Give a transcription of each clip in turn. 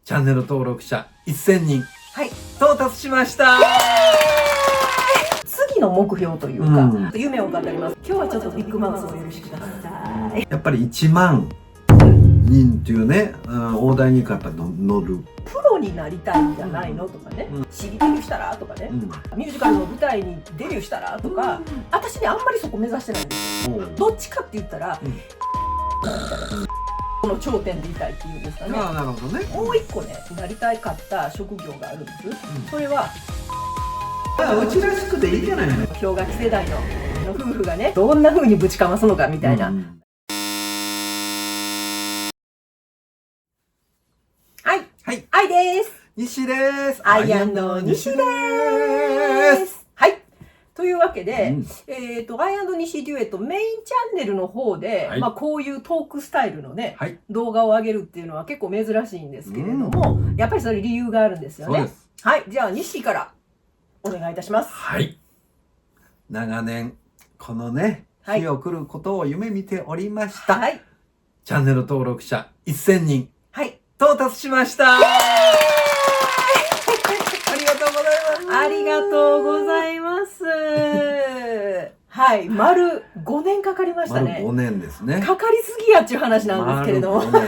チャンネル登録者1000人はい、到達しました。次の目標というか、夢を語ります。今日はちょっとビッグマウスをお許しください。やっぱり1万人っていうね、大台にやっぱ乗る。プロになりたいんじゃないのとかね、CD デビューしたらとかね、ミュージカルの舞台にデビューしたらとか、私ねあんまりそこ目指してないんですよ。どっちかって言ったら、この頂点でいたいっていうんですかね。なるほどね。もう一個ねなりたかった職業があるんです。それはうちらしくていいじゃないの。氷河期世代の夫婦がねどんな風にぶちかますのかみたいな。愛です。西です。アイアンド西です。はい。というわけで、アイアンド西デュエットメインチャンネルの方で、こういうトークスタイルのね、動画を上げるっていうのは結構珍しいんですけれども、やっぱりそれ理由があるんですよね。はい。じゃあ西からお願いいたします。はい。長年このね日を来ることを夢見ておりました。はい。チャンネル登録者1000人。はい。到達しました。ありがとうございます。ありがとうございます。はい、丸5年かかりましたね。丸5年ですね。かかりすぎやっちゅう話なんですけれども。ま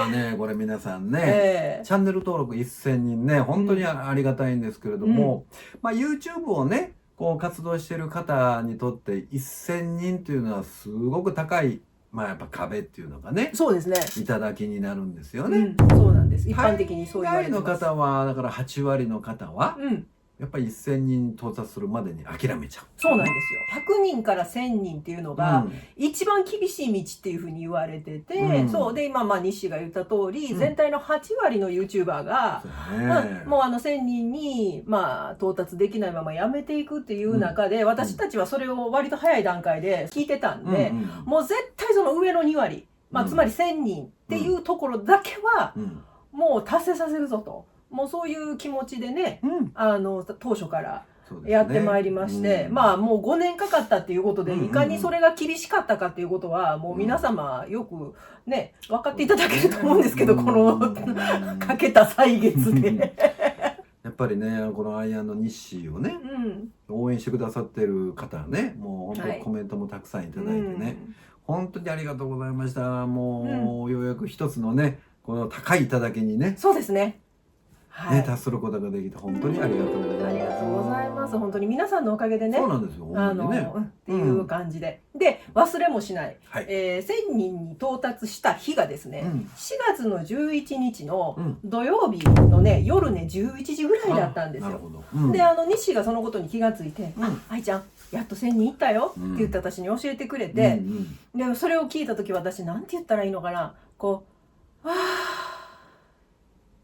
あね、これ皆さんね、チャンネル登録1000人ね、本当にありがたいんですけれども、YouTube をね、こう活動している方にとって1000人というのはすごく高い。やっぱ壁っていうのがね、そうですね。頂になるんですよね。そうなんです。一般的にそう言われてます。海外の方はだから8割の方は、やっぱり1000人到達するまでに諦めちゃう。そうなんですよ。100人から1000人っていうのが一番厳しい道っていうふうに言われてて、そうで今西が言った通り、全体の8割の YouTuber が、もう1000人に到達できないままやめていくっていう中で、私たちはそれを割と早い段階で聞いてたんで、もう絶対その上の2割、つまり1000人っていうところだけはもう達成させるぞと。もうそういう気持ちでね、当初からやってまいりまして、もう5年かかったっていうことで、いかにそれが厳しかったかっていうことは、もう皆様よくね、分かっていただけると思うんですけど、このかけた歳月で。やっぱりね、このアイアンの西をね、応援してくださってる方はね、もう本当にコメントもたくさんいただいてね、本当にありがとうございました。もうようやく一つのね、この高い頂にね、そうですね。達することができて本当にありがとうございます。ありがとうございます。本当に皆さんのおかげでね。そうなんですよ。っていう感じで。で、忘れもしない。1000人に到達した日がですね、4月の11日の土曜日のね、夜ね、11時ぐらいだったんですよ。で、西がそのことに気がついて、愛ちゃん、やっと1000人いったよって言って私に教えてくれて、で、それを聞いた時私、なんて言ったらいいのかな、こう、わー、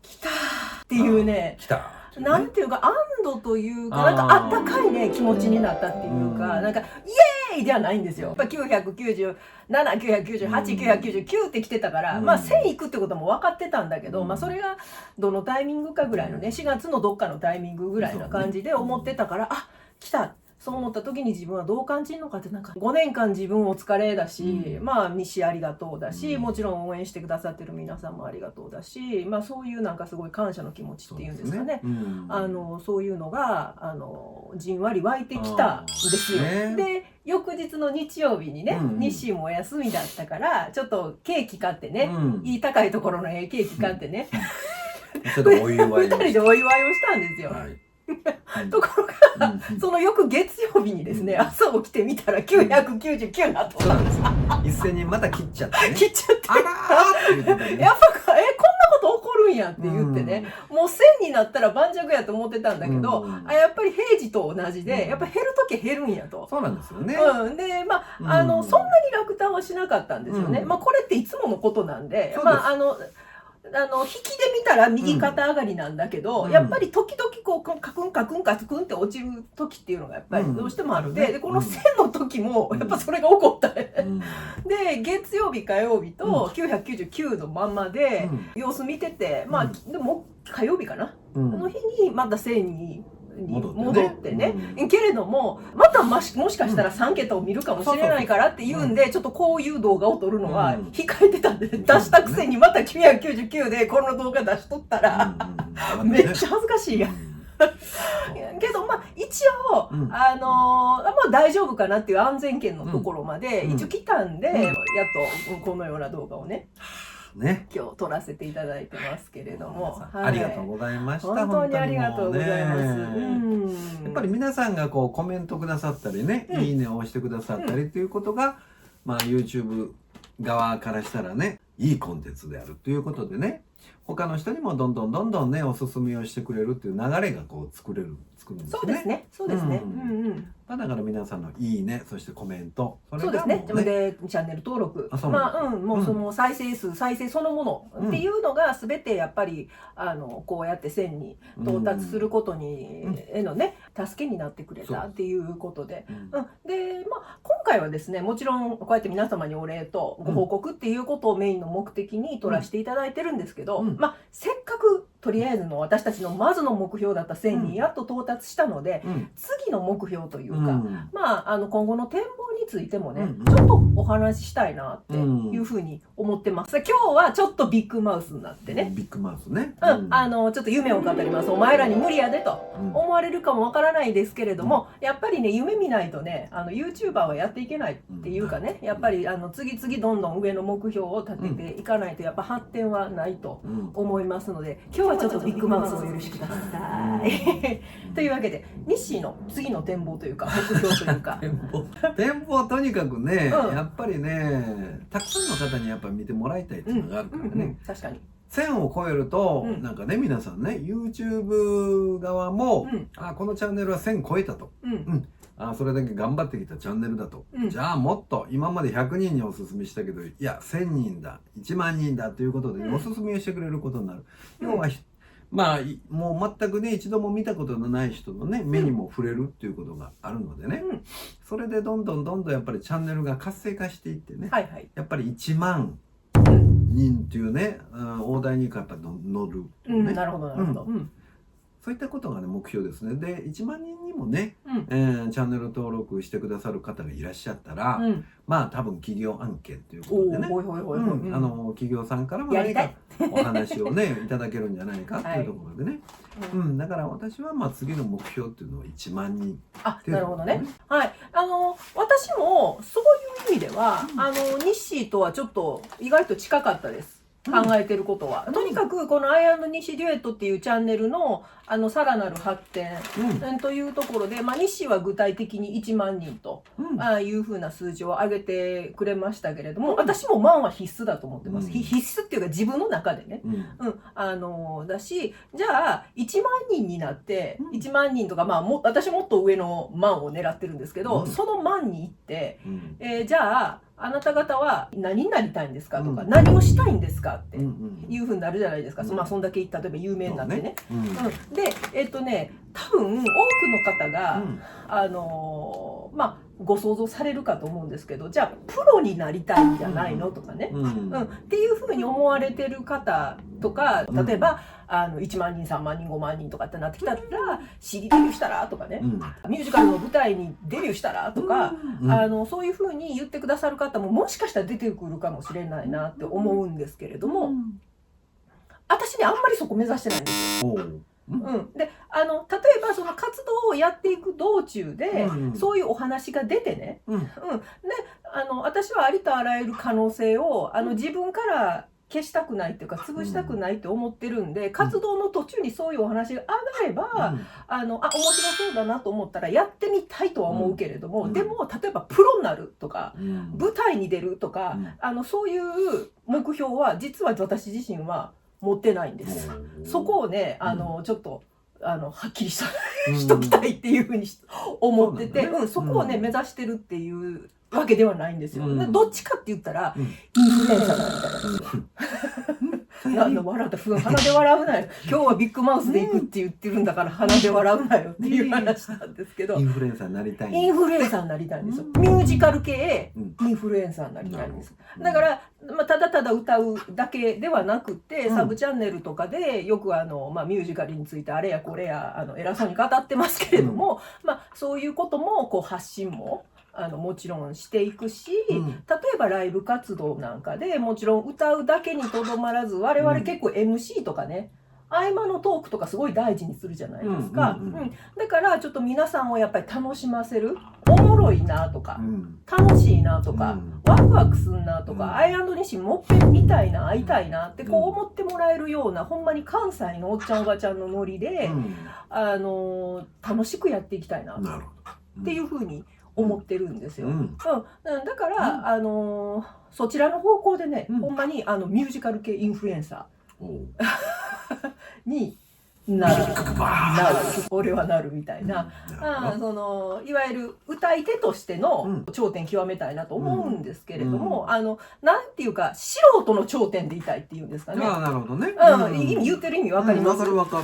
来たっていうね、なんていうか安堵というか、なんかあったかいね気持ちになったっていうか、なんかイエーイではないんですよ。やっぱ997、998、999って来てたから、1000いくってことも分かってたんだけど、それがどのタイミングかぐらいのね、4月のどっかのタイミングぐらいな感じで思ってたから、あ、来た。そう思った時に自分はどう感じるのかって、なんか5年間自分お疲れだし、西ありがとうだし、もちろん応援してくださってる皆さんもありがとうだし、そういうなんかすごい感謝の気持ちっていうんですかね、そういうのがじんわり湧いてきたんですよ。で翌日の日曜日にね、西もお休みだったからちょっとケーキ買ってね、いい高いところのケーキ買ってね、ちょっとお祝い2人でお祝いをしたんですよ。ところが、その翌月曜日にですね、朝起きてみたら999だと。1000人また切っちゃってね。切っちゃって。やっぱこんなこと起こるんやって言ってね、もう1000になったら盤石やと思ってたんだけど、やっぱり平時と同じで、やっぱ減るとき減るんやと。そうなんですよね。で、そんなに落胆はしなかったんですよね。これっていつものことなんで、引きで見たら右肩上がりなんだけど、やっぱり時々こうカクンカクンカクンって落ちる時っていうのがやっぱりどうしてもあって、でこの線の時もやっぱそれが起こった、で月曜日火曜日と999のまんまで様子見てて、でも火曜日かな、の日にまた1000にに戻ってね、けれどもまたもしかしたら3桁を見るかもしれないからっていうんで、ちょっとこういう動画を撮るのは控えてたんで、出したくせにまた999でこの動画出しとったらめっちゃ恥ずかしいやん。けど一応、もう大丈夫かなっていう安全圏のところまで一応来たんで、やっとこのような動画をね今日撮らせていただいてますけれども、ありがとうございました。本当にありがとうございます。やっぱり皆さんがこうコメントくださったりね、いいねを押してくださったりっていうことが、YouTube 側からしたらね、いいコンテンツであるということでね、他の人にもどんどんねおすすめをしてくれるっていう流れがこう作るんですね。そうですね。そうですね。だから皆さんのいいね、そしてコメント、そうですね。でチャンネル登録、もうその再生数、再生そのものっていうのが全てやっぱりこうやって1000に到達することにへのね助けになってくれたっていうことで、で今回はですね、もちろんこうやって皆様にお礼とご報告っていうことをメインの目的に取らせていただいてるんですけど、せっかくとりあえずの私たちのまずの目標だった1000にやっと到達したので、次の目標というか、今後の展望についてもね、ちょっとお話ししたいなっていうふうに思ってます。今日はちょっとビッグマウスになってね、ビッグマウスね、ちょっと夢を語ります。お前らに無理やでと思われるかもわからないですけれども、やっぱりね夢見ないとねYouTuber はやっていけないっていうかね、やっぱり次々どんどん上の目標を立てていかないとやっぱ発展はないと思いますので、今日はちょっとビッグマウスをお許しください。というわけで日誌の次の展望というか目標というか展望はとにかくね、やっぱりねたくさんの方にやっぱ見てもらいたいっていうのがあるからね。確かに1000を超えると、なんかね皆さんね YouTube 側も、このチャンネルは1000超えたと、それだけ頑張ってきたチャンネルだと、じゃあもっと今まで100人におすすめしたけど、いや1000人だ1万人だということで、おすすめをしてくれることになる。要はもう全くね一度も見たことのない人のね目にも触れるっていうことがあるのでね、それでどんどんやっぱりチャンネルが活性化していってね、やっぱり1万人っていうね、大台にやっぱ乗るっていうね、なるほどなるほど、そういったことがね目標ですね。で1万人にもね、チャンネル登録してくださる方がいらっしゃったら、多分企業案件ということでね、企業さんからも何かお話をねいただけるんじゃないかっていうところでね、だから私は次の目標っていうのは1万人。なるほどね。はい。私もそういう意味では、日誌とはちょっと意外と近かったです。考えてることは、とにかくこのアイ&日誌デュエットっていうチャンネルのさらなる発展、というところで、日誌は具体的に1万人と、いうふうな数字を上げてくれましたけれども、私も万は必須だと思ってます。必須っていうか自分の中でね、だし、じゃあ1万人になって、1万人とか私もっと上の万を狙ってるんですけど、その万に行って、じゃああなた方は何になりたいんですかとか、何をしたいんですかっていうふうになるじゃないですか。そんだけ例えば有名になってね。で多分多くの方がご想像されるかと思うんですけど、じゃあプロになりたいんじゃないのとかね、っていうふうに思われてる方とか、例えば1万人3万人5万人とかってなってきたら CD デビューしたらとかね、ミュージカルの舞台にデビューしたらとか、そういうふうに言ってくださる方ももしかしたら出てくるかもしれないなって思うんですけれども、私ねあんまりそこ目指してないんですよ。で例えばその活動をやっていく道中で、そういうお話が出てね、で私はありとあらゆる可能性を自分から消したくないっていうか潰したくないって思ってるんで、活動の途中にそういうお話が上がれば、面白そうだなと思ったらやってみたいとは思うけれども、でも例えばプロになるとか、舞台に出るとか、そういう目標は実は私自身は持ってないんです。そこをねちょっとはっきりしときたいっていうふうに思ってて、そこをね目指してるっていうわけではないんですよ。どっちかって言ったらインフルエンサーになりたい。なんだ笑った、鼻で笑うなよ。今日はビッグマウスで行くって言ってるんだから鼻で笑うなよっていう話なんですけど。インフルエンサーになりたい。インフルエンサーになりたいんですよ。ミュージカル系インフルエンサーになりたいんです。だから、ただただ歌うだけではなくて、サブチャンネルとかでよくミュージカルについてあれやこれや偉そうに語ってますけれども、そういうこともこう発信ももちろんしていくし、例えばライブ活動なんかでもちろん歌うだけにとどまらず、我々結構 MC とかね、合間のトークとかすごい大事にするじゃないですか。だからちょっと皆さんをやっぱり楽しませる、おもろいなとか、楽しいなとか、ワクワクすんなとか、アイ&ニシンもっぺん見たいな、会いたいなってこう思ってもらえるような、ほんまに関西のおっちゃんおばちゃんのノリで、楽しくやっていきたいなっていうふうに思ってるんですよ。だから、そちらの方向でね、ほんまにミュージカル系インフルエンサーになる、俺はなるみたいな、いわゆる歌い手としての頂点極めたいなと思うんですけれども、なんていうか素人の頂点でいたいっていうんですかね。なるほどね。言ってる意味わかります？わかる。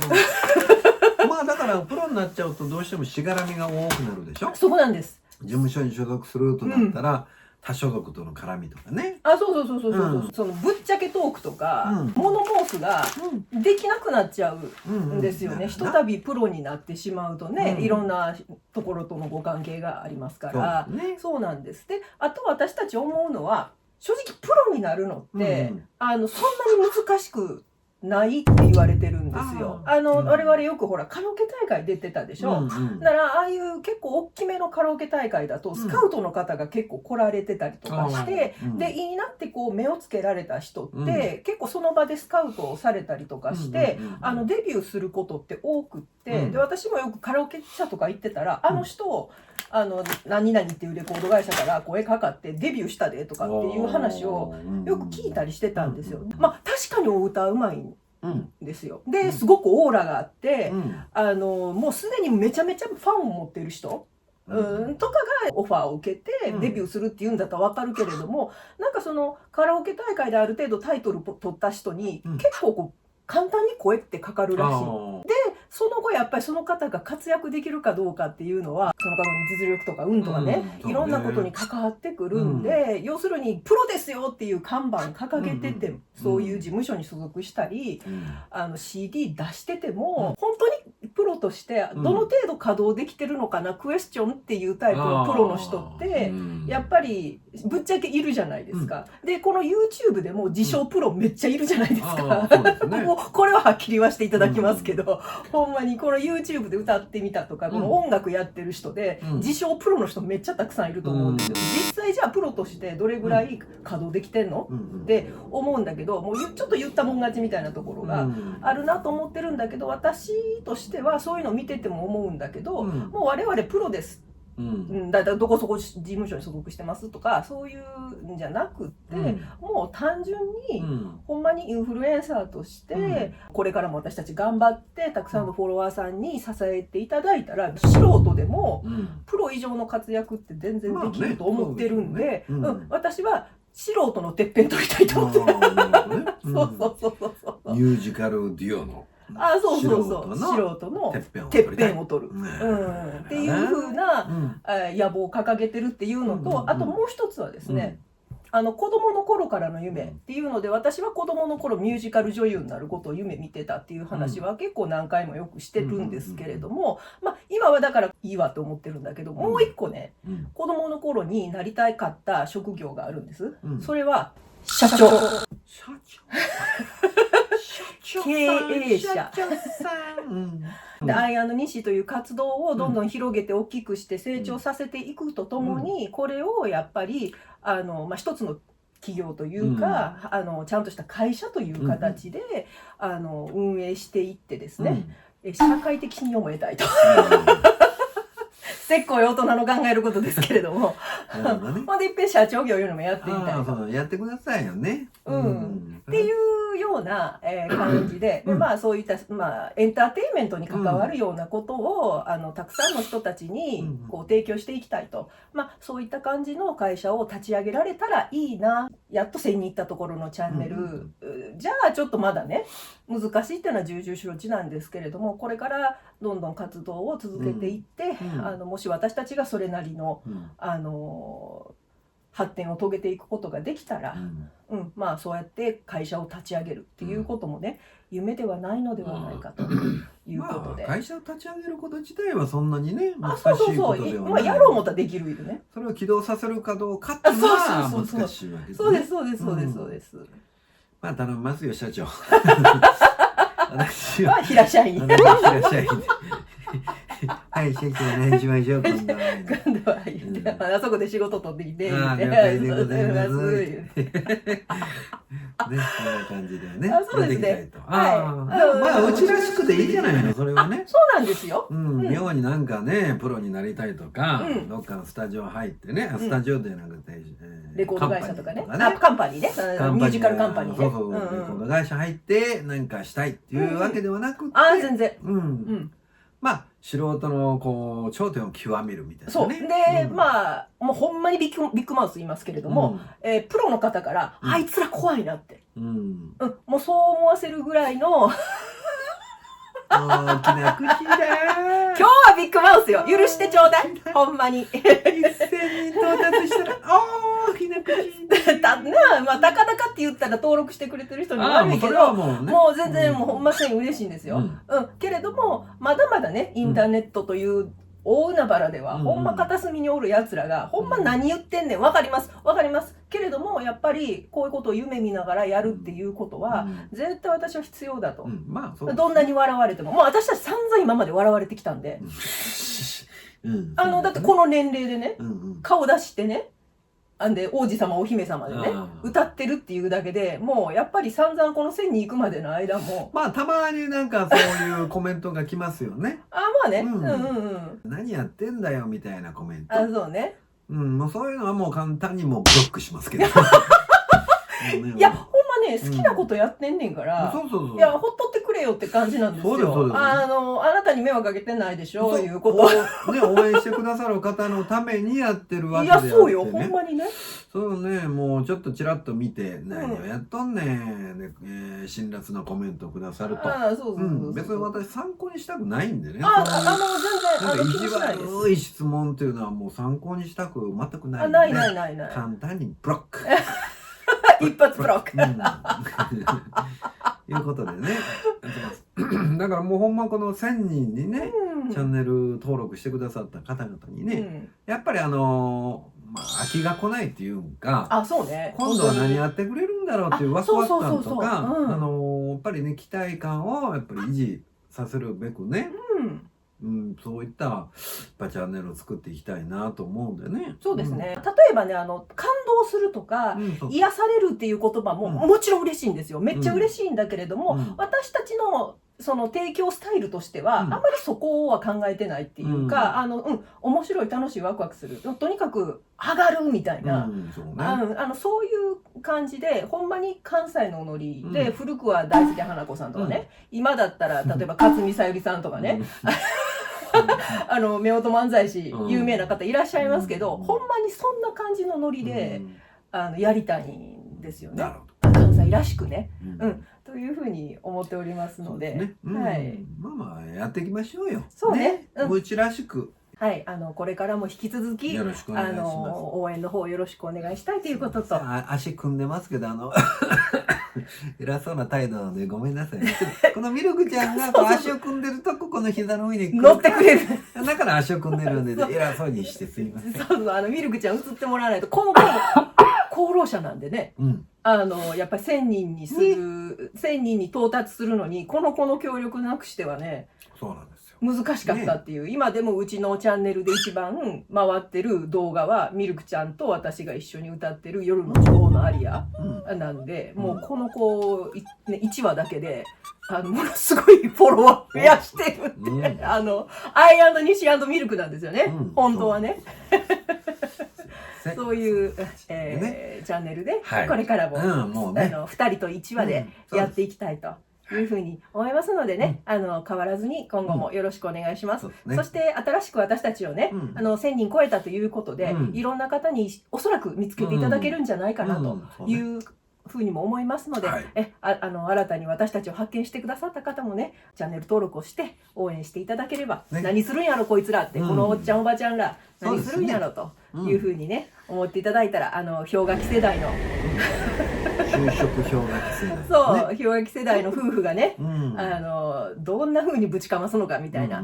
だからプロになっちゃうとどうしてもしがらみが多くなるでしょ。そうなんです。事務所に所属するとなったら、他所属との絡みとかね。そうそのぶっちゃけトークとか、物申すができなくなっちゃうんですよね。ひとたびプロになってしまうとね、いろんなところとのご関係がありますから、そうなんです。で、あと私たち思うのは、正直プロになるのって、そんなに難しくないって言われてるんですよ。我々よくほらカラオケ大会出てたでしょ。だからああいう結構大きめのカラオケ大会だとスカウトの方が結構来られてたりとかして、でいいなってこう目をつけられた人って結構その場でスカウトをされたりとかしてデビューすることって多くって、で私もよくカラオケ社とか行ってたら人何々っていうレコード会社から声かかってデビューしたでとかっていう話をよく聞いたりしてたんですよ。確かにお歌うまいんですよ。ですごくオーラがあって、もうすでにめちゃめちゃファンを持ってる人とかがオファーを受けてデビューするっていうんだったら分かるけれども、なんかそのカラオケ大会である程度タイトル取った人に結構こう簡単に声ってかかるらしい。でその後やっぱりその方が活躍できるかどうかっていうのはその方の実力とか運とかね、いろんなことに関わってくるんで、要するにプロですよっていう看板掲げてて、そういう事務所に所属したり、CD 出してても、本当にプロとしてどの程度稼働できてるのかな、クエスチョンっていうタイプのプロの人ってやっぱりぶっちゃけいるじゃないですか。でこの YouTube でも自称プロめっちゃいるじゃないですか。もうこれははっきりはしていただきますけど、ほんまにこの YouTube で歌ってみたとか、この音楽やってる人で自称プロの人めっちゃたくさんいると思うんですよ。実際じゃあプロとしてどれぐらい稼働できてんのって思うんだけど、もうちょっと言ったもん勝ちみたいなところがあるなと思ってるんだけど、私としてはそういうの見てても思うんだけど、もう我々プロですだいたいどこそこ事務所に所属してますとかそういうんじゃなくって、もう単純にほんまにインフルエンサーとして、これからも私たち頑張ってたくさんのフォロワーさんに支えていただいたら、素人でもプロ以上の活躍って全然できると思ってるんで、私は素人のてっぺん取りたいと思ってる。ミュージカルデュオの素人のてっぺんを取るっていう風な野望を掲げてるっていうのと、あともう一つはですね、子供の頃からの夢っていうので、私は子供の頃ミュージカル女優になることを夢見てたっていう話は結構何回もよくしてるんですけれども、今はだからいいわと思ってるんだけど、もう一個ね、子供の頃になりたかった職業があるんです。それは社長。経営者で、アイ&ニシという活動をどんどん広げて大きくして成長させていくとともに、これをやっぱり一つの企業というか、ちゃんとした会社という形で運営していってですね、社会的信用も得たいと。せっこい大人の考えることですけれども、ほんでいっぺん社長業いうのもやってみたいと。やってくださいよね。っていういうような、感じで、でまあそういった、まあ、エンターテインメントに関わるようなことを、たくさんの人たちにこう提供していきたいと、まあそういった感じの会社を立ち上げられたらいいな。やっと1000人いったところのチャンネル、じゃあちょっとまだね難しいっていうのは重々承知なんですけれども、これからどんどん活動を続けていって、もし私たちがそれなりの、発展を遂げていくことができたら、まあそうやって会社を立ち上げるっていうこともね、夢ではないのではないかということで、まあ、会社を立ち上げること自体はそんなにね難しいことではない。まあ、やろう思ったらできるよね。それを起動させるかどうかっていうのは難しいわけですね。そうですそうですそうですそうです。まあ頼みますよ社長。私は平社員。平社員。はい社長何しましょう今度は。今度は言って、あそこで仕事取ってきて。ああ了解でございます。ね、こんな感じでね。そうですね。まあうちらしくていいじゃないのそれはね。そうなんですよ。妙になんかねプロになりたいとか、どっかのスタジオ入ってね、スタジオでなんかレコード会社とかね、カンパニーね、ミュージカルカンパニーね。そうそう、レコード会社入ってなんかしたいっていうわけではなくて、全然。まあ素人のこう頂点を極めるみたいなね。そうで、まあもうほんまにビッグマウス言いますけれども、プロの方からあいつら怖いなって、もうそう思わせるぐらいの大きな口だ今日はビッグマウスよ、許してちょうだいほんまに。1000人到達したら大きな口だな、まあたかだかって言ったら登録してくれてる人に悪いけど、もう全然もうほんまに嬉しいんですよ。けれどもまだまだねインターネットという大海原では、ほんま片隅におるやつらがほんま何言ってんねん、わかりますわかりますけれども、やっぱりこういうことを夢見ながらやるっていうことは、絶対私は必要だと、どんなに笑われても、もう私たち散々今まで笑われてきたんで、だってこの年齢でね、顔出してね、で王子様お姫様でね歌ってるっていうだけでもうやっぱり散々この線に行くまでの間もまあたまになんかそういうコメントが来ますよね。まあね、何やってんだよみたいなコメント。そうね。もうそういうのはもう簡単にもうブロックしますけど。いやほんまね好きなことやってんねんから、いやほっとってくれよって感じなんですよ。あなたに迷惑かけてないでしょいうことね、応援してくださる方のためにやってるわけであってね。いやそうよほんまにね。そうね、もうちょっとちらっと見て何をやっとんねん、辛辣なコメントくださると。別に私参考にしたくないんでね。全然意地悪い質問っていうのはもう参考にしたく全くないんで。ない簡単にブロック。一発ブロック。いうことでね。だからもうほんまこの1000人にね、チャンネル登録してくださった方々にね、やっぱり飽きが来ないっていうか、そうね、今度は何やってくれるんだろうっていうワクワク感とか、やっぱりね期待感をやっぱり維持させるべくね、そういったチャンネルを作っていきたいなと思うんでね。そうですね。例えばね、感動するとか、癒されるっていう言葉ももちろん嬉しいんですよ。めっちゃ嬉しいんだけれども、私たちのその提供スタイルとしては、あんまりそこは考えてないっていうか、面白い楽しいワクワクする、とにかく上がるみたいな、そういう感じで、ほんまに関西のノリで、古くは大好き花子さんとかね、今だったら例えば勝見さゆりさんとかね、夫婦漫才師有名な方いらっしゃいますけど、ほんまにそんな感じのノリでやりたいんですよね。関西らしくね、というふうに思っておりますので、まあやっていきましょうよ。そうね、うちらしく。はい、これからも引き続き応援の方よろしくお願いしたいということと、足組んでますけど偉そうな態度でごめんなさい。このミルクちゃんが足を組んでるとこの膝の上に乗ってくれる。だから足を組んでるんで偉そうにしてすいません。そうミルクちゃん映ってもらわないと、この功労者なんでね。やっぱり1000人に到達するのにこの子の協力なくしてはね、そうなんですよ。難しかったっていう、今でもうちのチャンネルで一番回ってる動画はミルクちゃんと私が一緒に歌ってる夜の女王のアリアなんで、もうこの子1話だけでものすごいフォロワー増やしてるって、アイ&西&ミルクなんですよね、本当はね。そういう、チャンネルで、これからも、もうね、2人と1話でやっていきたいというふうに思いますのでね、変わらずに今後もよろしくお願いします。そして新しく私たちをね、1000人超えたということで、いろんな方におそらく見つけていただけるんじゃないかなというふうにも思いますので、新たに私たちを発見してくださった方もね、チャンネル登録をして応援していただければ、何するんやろこいつらって、このおっちゃんおばちゃんら何するんやろというふうにね、思っていただいたら、氷河期世代の就職氷河期世代、そう、氷河期世代の夫婦がね、どんな風にぶちかますのかみたいな、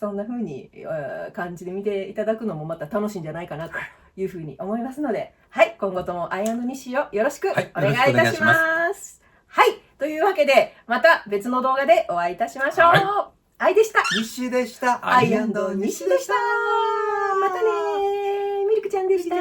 そんな風に感じで見ていただくのもまた楽しいんじゃないかなという風に思いますので、はい、今後ともアイ&西をよろしくお願いいたします。はい、というわけでまた別の動画でお会いいたしましょう。愛でした。西でした。アイ&西でした。またねー。ミルクちゃんでした。